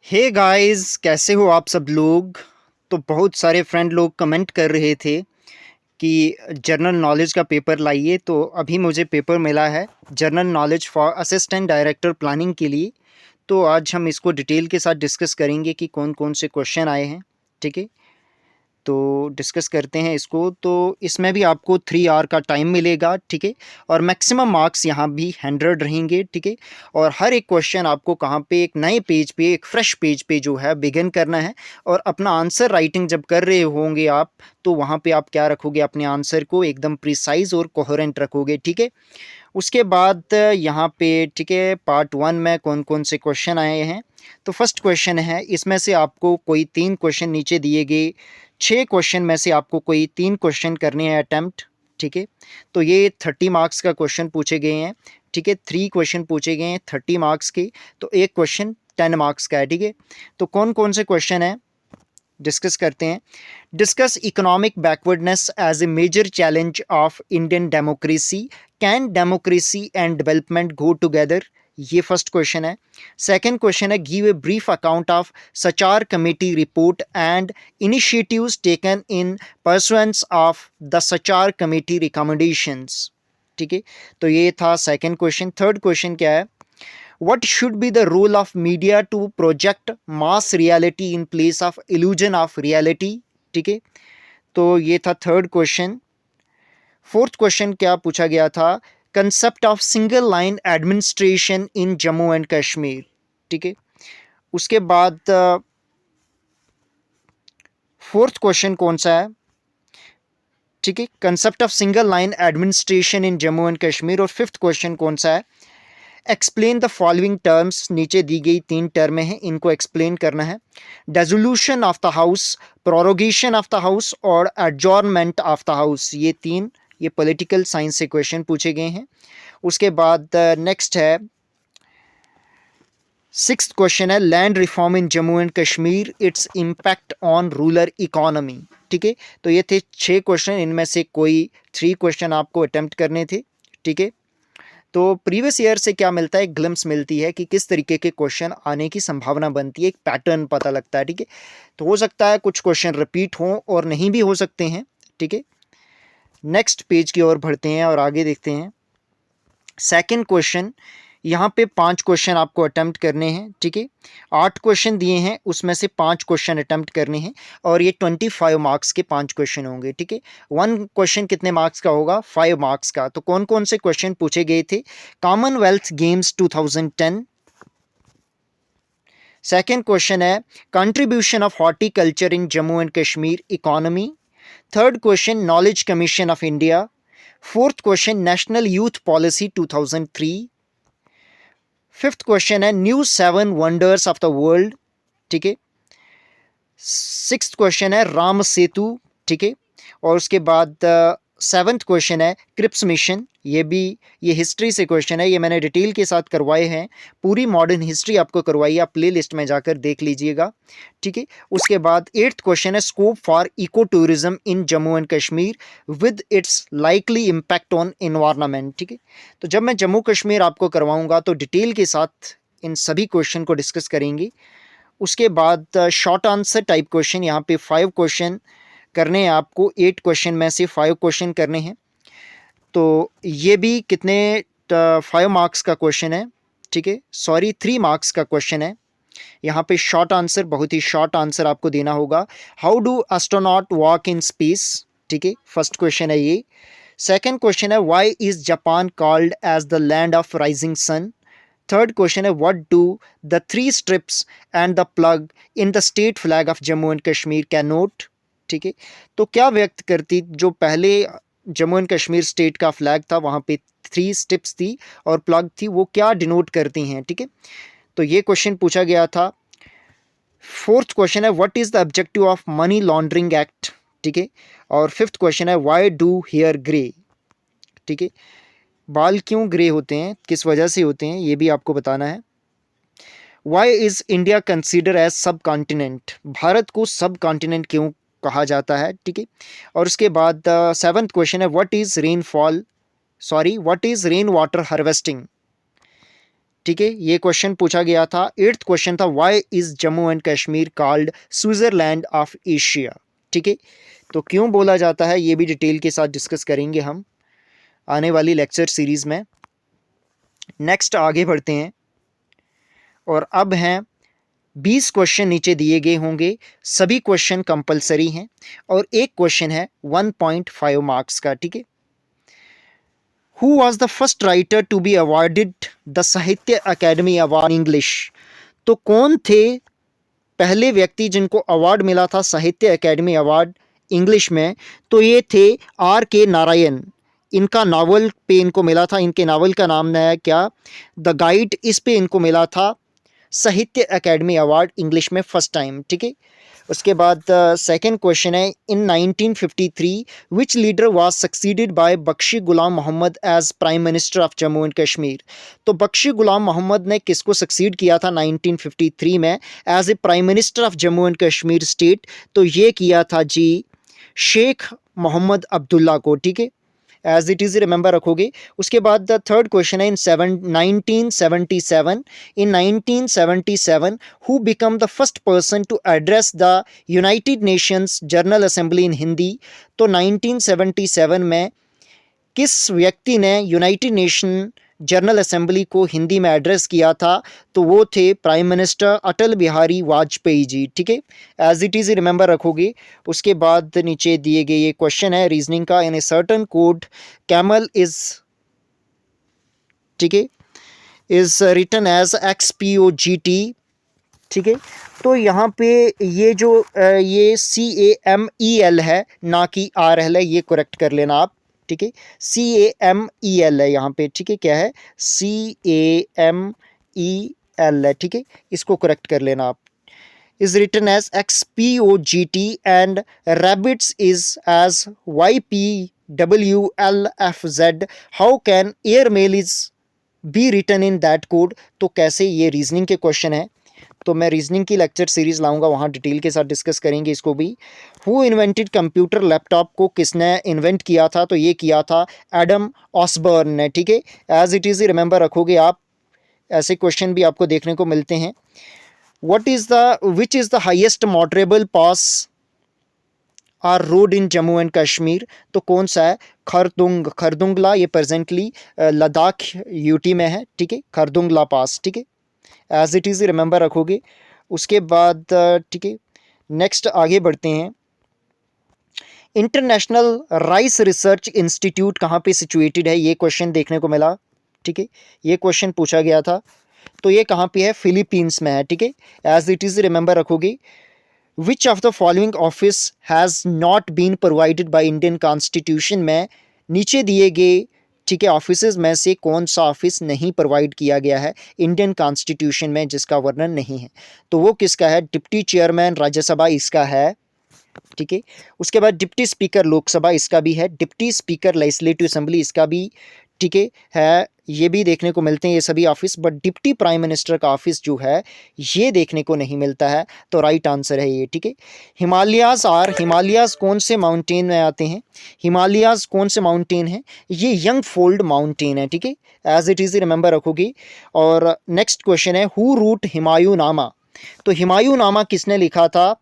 Hey guys, कैसे हो आप सब लोग। तो बहुत सारे फ्रेंड लोग कमेंट कर रहे थे कि जनरल नॉलेज का पेपर लाइए। तो अभी मुझे पेपर मिला है general knowledge for assistant director planning के लिए। तो आज हम इसको डिटेल के साथ डिस्कस करेंगे कि कौन कौन से क्वेश्चन आए हैं। ठीक है, तो डिस्कस करते हैं इसको। तो इसमें भी आपको 3 आवर का टाइम मिलेगा। ठीक है, और मैक्सिमम मार्क्स यहाँ भी 100 रहेंगे। ठीक है, और हर एक क्वेश्चन आपको कहाँ पे एक नए पेज पे, एक फ्रेश पेज पे जो है बिगिन करना है। और अपना आंसर राइटिंग जब कर रहे होंगे आप, तो वहाँ पे आप क्या रखोगे, अपने आंसर को एकदम प्रिसाइज और कोहेरेंट रखोगे। ठीक है, उसके बाद यहाँ पे ठीक है, पार्ट 1 में कौन कौन से क्वेश्चन आए हैं। तो फर्स्ट क्वेश्चन है, इसमें से आपको कोई 3 क्वेश्चन नीचे दिए गए 6 क्वेश्चन में से आपको कोई 3 क्वेश्चन करने हैं अटेम्प्ट। ठीक है, तो ये 30 मार्क्स का क्वेश्चन पूछे गए हैं। ठीक है, 3 क्वेश्चन पूछे गए हैं 30 मार्क्स के, तो एक क्वेश्चन 10 मार्क्स का है। ठीक है, तो कौन कौन से क्वेश्चन है डिस्कस करते हैं। Discuss economic backwardness as a major challenge of Indian democracy. Can democracy and development go together, ये फर्स्ट क्वेश्चन है। सेकंड क्वेश्चन है, give a brief account of Sachar committee report and initiatives taken in pursuance of the Sachar committee recommendations. ठीक है, तो ये था second question. Third question क्या है, what should be the role of media to project mass reality in place of illusion of reality। ठीक है, तो ये था थर्ड क्वेश्चन। फोर्थ क्वेश्चन क्या पूछा गया था, concept of single line administration in Jammu and Kashmir. ठीक है, उसके बाद फोर्थ क्वेश्चन कौन सा है, ठीक है, concept of single line administration in Jammu and Kashmir. और फिफ्थ क्वेश्चन कौन सा है, एक्सप्लेन द फॉलोइंग टर्म्स, नीचे दी गई 3 टर्में हैं, इनको एक्सप्लेन करना है। Dissolution of the house, prorogation of the house और एडजॉर्नमेंट ऑफ द हाउस, ये 3 ये पॉलिटिकल साइंस से क्वेश्चन पूछे गए हैं। उसके बाद नेक्स्ट है, सिक्स्थ क्वेश्चन है, land reform in Jammu and Kashmir, its impact on rural economy. ठीक है, तो ये थे 6 क्वेश्चन, इनमें से कोई 3 क्वेश्चन आपको अटेम्प्ट करने थे। ठीक है, तो प्रीवियस ईयर से क्या मिलता है, एक ग्लिम्स मिलती है कि किस तरीके के क्वेश्चन आने की संभावना बनती है, एक पैटर्न पता लगता है। ठीक है, तो हो सकता है कुछ क्वेश्चन रिपीट हों और नहीं भी हो सकते हैं। ठीक है, नेक्स्ट पेज की ओर बढ़ते हैं और आगे देखते हैं। सेकंड क्वेश्चन, यहाँ पे 5 क्वेश्चन आपको अटेम्प्ट करने हैं। ठीक है, 8 क्वेश्चन दिए हैं, उसमें से 5 क्वेश्चन अटेम्प्ट करने हैं और ये 25 मार्क्स के 5 क्वेश्चन होंगे। ठीक है, 1 क्वेश्चन कितने मार्क्स का होगा, 5 मार्क्स का। तो कौन कौन से क्वेश्चन पूछे गए थे, कॉमनवेल्थ गेम्स 2010। सेकेंड क्वेश्चन है, contribution of horticulture in Jammu and Kashmir economy. Third question, knowledge commission of India. Fourth question, national youth policy 2003। Fifth question है, new 7 wonders of the world. ठीक है, सिक्स्थ क्वेश्चन है, राम सेतु। ठीक है, और उसके बाद सेवन्थ क्वेश्चन है, क्रिप्स मिशन। ये हिस्ट्री से क्वेश्चन है, ये मैंने डिटेल के साथ करवाए हैं, पूरी मॉडर्न हिस्ट्री आपको करवाई, आप प्ले लिस्ट में जाकर देख लीजिएगा। ठीक है, उसके बाद एट्थ क्वेश्चन है, scope for eco tourism in Jammu and Kashmir with its likely impact on environment. ठीक है, तो जब मैं जम्मू कश्मीर आपको करवाऊंगा तो डिटेल के साथ इन सभी क्वेश्चन को डिस्कस करेंगे। उसके बाद शॉर्ट आंसर टाइप क्वेश्चन, यहाँ पे 5 क्वेश्चन करने हैं आपको, 8 क्वेश्चन में से 5 क्वेश्चन करने हैं। तो ये भी कितने, 5 मार्क्स का क्वेश्चन है। ठीक है, सॉरी 3 मार्क्स का क्वेश्चन है। यहाँ पे शॉर्ट आंसर, बहुत ही शॉर्ट आंसर आपको देना होगा। How do astronaut walk in space. ठीक है, फर्स्ट क्वेश्चन है ये। सेकंड क्वेश्चन है, why is Japan called as the land of rising sun. Third question है, what do the 3 strips and the plough in the state flag of Jammu and Kashmir connote. ठीक है, तो क्या व्यक्त करती, जो पहले जम्मू एंड कश्मीर स्टेट का फ्लैग था वहाँ पे 3 स्ट्रिप्स थी और प्लग थी, वो क्या डिनोट करती हैं। ठीक है, तो ये क्वेश्चन पूछा गया था। फोर्थ क्वेश्चन है, what is the objective of money laundering act. ठीक है, और फिफ्थ क्वेश्चन है, व्हाई डू हेयर ग्रे। ठीक है, बाल क्यों ग्रे होते हैं, किस वजह से होते हैं, ये भी आपको बताना है। Why is India consider as subcontinent, Bharat को सब कॉन्टिनेंट क्यों कहा जाता है। ठीक है, और उसके बाद सेवन्थ क्वेश्चन है, what is rain water harvesting. ठीक है, ये क्वेश्चन पूछा गया था। 8th क्वेश्चन था why is Jammu and Kashmir called Switzerland of Asia. ठीक है, तो क्यों बोला जाता है ये भी डिटेल के साथ डिस्कस करेंगे हम आने वाली लेक्चर सीरीज में। नेक्स्ट आगे बढ़ते हैं और अब हैं 20 क्वेश्चन नीचे दिए गए होंगे, सभी क्वेश्चन कंपलसरी हैं और एक क्वेश्चन है 1.5 मार्क्स का। ठीक है, who was the first writer to be awarded the Sahitya academy award English. तो कौन थे पहले व्यक्ति जिनको अवार्ड मिला था साहित्य अकेडमी अवार्ड इंग्लिश में? तो ये थे R.K. नारायण। इनका नावल पे इनको मिला था, इनके नावल का नाम है क्या, द गाइड। इस पे इनको मिला था साहित्य अकेडमी अवार्ड इंग्लिश में फर्स्ट टाइम। ठीक है, उसके बाद सेकंड क्वेश्चन है in 1953 which leader was succeeded by Bakshi Ghulam Mohammad as prime minister of Jammu and Kashmir. तो बख्शी गुलाम मोहम्मद ने किसको सक्सीड किया था 1953 में as a prime minister of Jammu and Kashmir state? तो ये किया था जी शेख मोहम्मद अब्दुल्ला को। ठीक है, एज इट इज़ रिमेंबर रखोगे। उसके बाद द थर्ड क्वेश्चन है in 1977 in 1977 who become the first person to address the United Nations General Assembly in Hindi. तो 1977 में किस व्यक्ति ने यूनाइटेड नेशन जनरल असेंबली को हिंदी में एड्रेस किया था? तो वो थे प्राइम मिनिस्टर अटल बिहारी वाजपेयी जी। ठीक है, एज इट इज़ रिमेंबर रखोगे। उसके बाद नीचे दिए गए ये क्वेश्चन है रीजनिंग का, in a certain code camel is, ठीक है, इज रिटन एज XPOGT। ठीक है, तो यहाँ पे ये जो ये CAMEL है ना कि RL है, ये करेक्ट कर लेना आप। ठीक है, CAMEL है यहाँ पे। ठीक है, क्या है, CAMEL है। ठीक है, इसको करेक्ट कर लेना आप। is written as XPOGT and rabbits is as YPWLFZ. How can airmail is be written in that code? तो कैसे, ये रीजनिंग के क्वेश्चन है, तो मैं रीजनिंग की लेक्चर सीरीज लाऊंगा, वहाँ डिटेल के साथ डिस्कस करेंगे इसको भी। हु इन्वेंटेड कंप्यूटर लैपटॉप को किसने इन्वेंट किया था? तो ये किया था एडम ऑसबर्न ने। ठीक है, एज इट इज़ रिमेंबर रखोगे आप, ऐसे क्वेश्चन भी आपको देखने को मिलते हैं। Which is the highest motorable pass or road in Jammu and Kashmir? तो कौन सा है? खरदुंगला। ये प्रेजेंटली लद्दाख यूटी में है। ठीक है, खरदुंगला पास। ठीक है, एज इट इज़ रिमेंबर रखोगे। उसके बाद ठीक है, नेक्स्ट आगे बढ़ते हैं। इंटरनेशनल राइस रिसर्च इंस्टीट्यूट कहाँ पे सिचुएटेड है? ये क्वेश्चन देखने को मिला। ठीक है, ये क्वेश्चन पूछा गया था, तो ये कहाँ पे है? फिलीपींस में है। ठीक है, एज इट इज़ रिमेंबर रखोगे। Which of the following office has not been provided by Indian constitution में नीचे दिए गए, ठीक है, ऑफिस में से कौन सा ऑफिस नहीं प्रोवाइड किया गया है इंडियन कॉन्स्टिट्यूशन में, जिसका वर्णन नहीं है? तो वो किसका है? डिप्टी चेयरमैन राज्यसभा इसका है। ठीक है, उसके बाद डिप्टी स्पीकर लोकसभा इसका भी है, डिप्टी स्पीकर लेजिस्लेटिव असेंबली इसका भी, ठीक है, ये भी देखने को मिलते हैं ये सभी office. But deputy prime minister का ऑफिस जो है ये देखने को नहीं मिलता है, तो राइट आंसर है ये। ठीक है, हिमालयाज कौन से माउंटेन में आते हैं? हिमालयाज कौन से माउंटेन हैं? ये यंग फोल्ड माउंटेन है। ठीक है, एज इट इज़ रिमेंबर रखोगे। और नेक्स्ट क्वेश्चन है हु रूट हुमायूं नामा? तो हुमायूं नामा किसने लिखा था?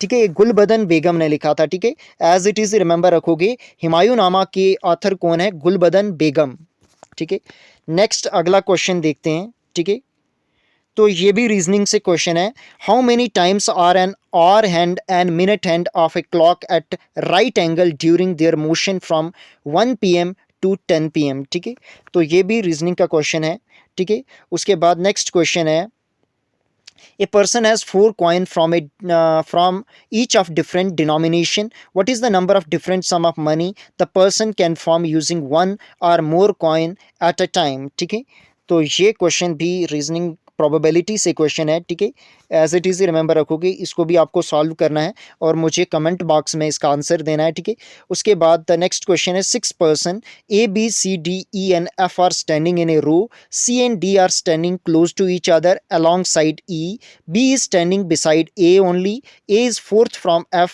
ठीक है, गुलबदन बेगम ने लिखा था। ठीक है, एज इट इज़ रिमेंबर रखोगे। हुमायूं नामा के ऑथर कौन है? गुलबदन बेगम। ठीक है, नेक्स्ट अगला क्वेश्चन देखते हैं। ठीक है, तो ये भी रीजनिंग से क्वेश्चन है। How many times are an hour hand and minute hand of a clock at right angle during their motion from 1 PM to 10 PM? ठीक है, तो ये भी रीजनिंग का क्वेश्चन है। ठीक है, उसके बाद नेक्स्ट क्वेश्चन है a person has 4 coin from each of different denomination. What is the number of different sum of money the person can form using one or more coin at a time? ठीक है, तो ये question भी reasoning probability से question है। ठीक है, as it is remember रखोगे, इसको भी आपको सॉल्व करना है और मुझे कमेंट बॉक्स में इसका आंसर देना है। ठीक है, उसके बाद द नेक्स्ट क्वेश्चन है 6 person ABCDENF are standing in a row, C and D are standing close to each other alongside E, B is standing beside A only, A is fourth from F,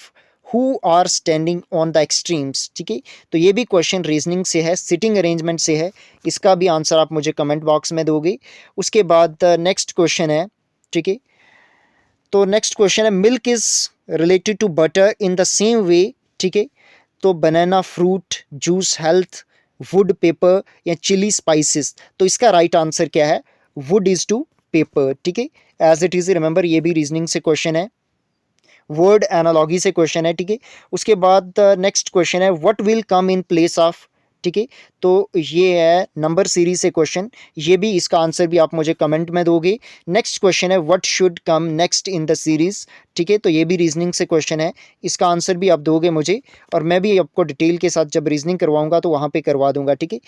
who are standing on the extremes, ठीक है। तो ये भी question reasoning से है, sitting arrangement से है, इसका भी आंसर आप मुझे कमेंट बॉक्स में दोगे। उसके बाद नेक्स्ट क्वेश्चन है, ठीक है। तो नेक्स्ट क्वेश्चन है milk is related to butter in the same way, ठीक है। तो banana, fruit, juice, health, wood, paper या चिली, स्पाइसेस। तो इसका राइट आंसर क्या है? वुड इज टू पेपर, ठीक है। एज इट इज, रिमेंबर ये भी रीजनिंग से क्वेश्चन है, वर्ड एनालॉगी से क्वेश्चन है, ठीक है। उसके बाद नेक्स्ट क्वेश्चन है what will come in place of, ठीक है। तो ये है नंबर सीरीज से क्वेश्चन, ये भी इसका आंसर भी आप मुझे कमेंट में दोगे। नेक्स्ट क्वेश्चन है what should come next in the series, ठीक है। तो ये भी रीजनिंग से क्वेश्चन है, इसका आंसर भी आप दोगे मुझे, और मैं भी आपको डिटेल के साथ जब रीजनिंग करवाऊंगा तो वहाँ पे करवा दूंगा, ठीक है।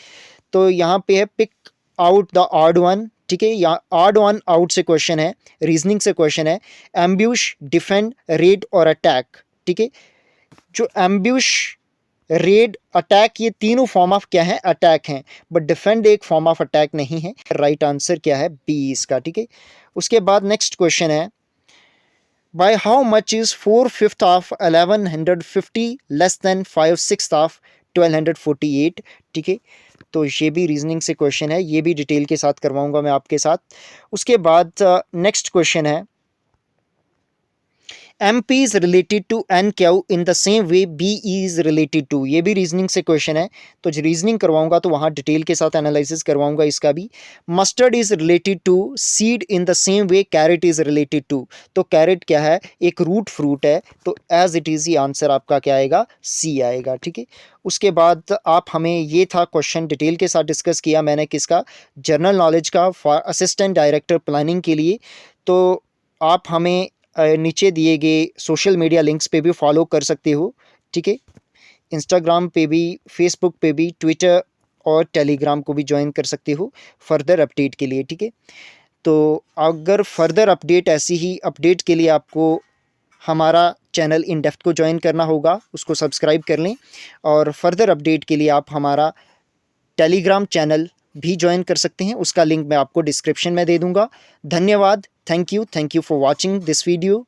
तो यहाँ पे है pick out the odd one, ठीक है। यहाँ ऑड वन आउट से क्वेश्चन है, रीजनिंग से क्वेश्चन है। एम्ब्यूश, डिफेंड, रेड और अटैक, ठीक है। जो एम्ब्यूश, रेड, अटैक, ये तीनों फॉर्म ऑफ क्या है? अटैक हैं, बट डिफेंड एक फॉर्म ऑफ अटैक नहीं है। राइट आंसर क्या है? बी इसका, ठीक है। उसके बाद नेक्स्ट क्वेश्चन है by how much is 4/5 of 1150 less than 5/6 of 1248, ठीक है। तो ये भी रीजनिंग से क्वेश्चन है, ये भी डिटेल के साथ करवाऊंगा मैं आपके साथ। उसके बाद नेक्स्ट क्वेश्चन है MP is related to NQ in the same way B is related to, ये भी रीजनिंग से क्वेश्चन है, तो रीजनिंग करवाऊंगा तो वहाँ डिटेल के साथ एनालिसिस करवाऊंगा इसका भी। Mustard is related to seed in the same way carrot is related to, तो कैरेट क्या है? एक रूट फ्रूट है, तो एज इट इज ही आंसर आपका क्या आएगा? सी आएगा, ठीक है। उसके बाद आप हमें, ये था क्वेश्चन डिटेल के साथ डिस्कस किया मैंने किसका? जनरल नॉलेज का, फॉर असिस्टेंट डायरेक्टर प्लानिंग के लिए। तो आप हमें नीचे दिए गए सोशल मीडिया लिंक्स पे भी फॉलो कर सकते हो, ठीक है। इंस्टाग्राम पे भी, फेसबुक पे भी, ट्विटर और टेलीग्राम को भी ज्वाइन कर सकते हो फर्दर अपडेट के लिए, ठीक है। तो अगर फर्दर अपडेट, ऐसी ही अपडेट के लिए आपको हमारा चैनल इन डेप्थ को ज्वाइन करना होगा, उसको सब्सक्राइब कर लें। और फर्दर अपडेट के लिए आप हमारा टेलीग्राम चैनल भी ज्वाइन कर सकते हैं, उसका लिंक मैं आपको डिस्क्रिप्शन में दे दूंगा। धन्यवाद, thank you for watching this video.